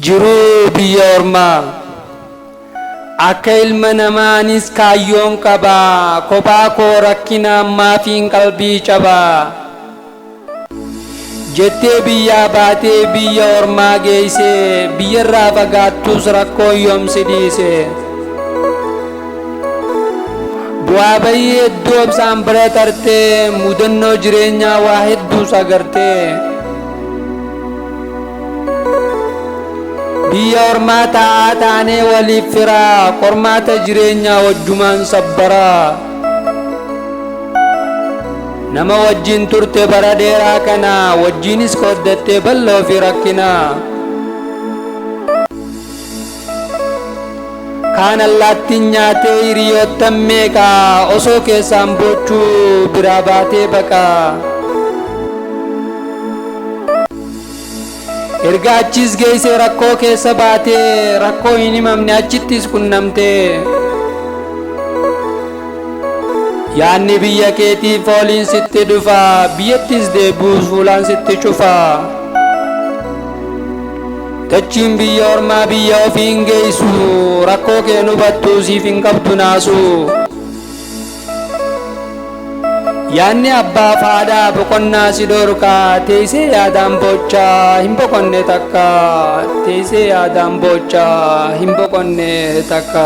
jiruu biyya ormaa akka ilma namaanis kaayyoon qabaa kophaa koo rakkina ammaafiin qalbii cabaa jettee biyyaa baatee biyya ormaa geeyse biyyarraa fagaattus rakkoo yoomsi dhiise bu'aa bayii hedduu obsaan bira tartee mudannoo jireenyaa waa hedduus agartee biyya ormaa taa'aa taanee waliif firaa qormaata jireenyaa wajjumaan sabbaraa nama wajjin turte bara dheeraa kana wajjinis koddattee bal'oo fi rakkinaa kaan allaattiin nyaatee hiriyoottan meeqaa osoo keessaan boochuu biraa baatee baqaa erga achis geeyse rakkoo keessa baatee rakkoo hin himamne achittis qunnamtee yaanni biyya keetiif ooliin sitti dhufa biyyattis deebuus fuulaan sitti cufa dachiin biyya ormaa biyya ofii hin geessu rakkoo kee hubattu siif hin qabdu naasu yaanni abbaaf haadhaa boqonnaa si dhorkaa teessee yaadaan bochaa hin boqonne takka teessee yaadaan bochaa hin boqonne takka.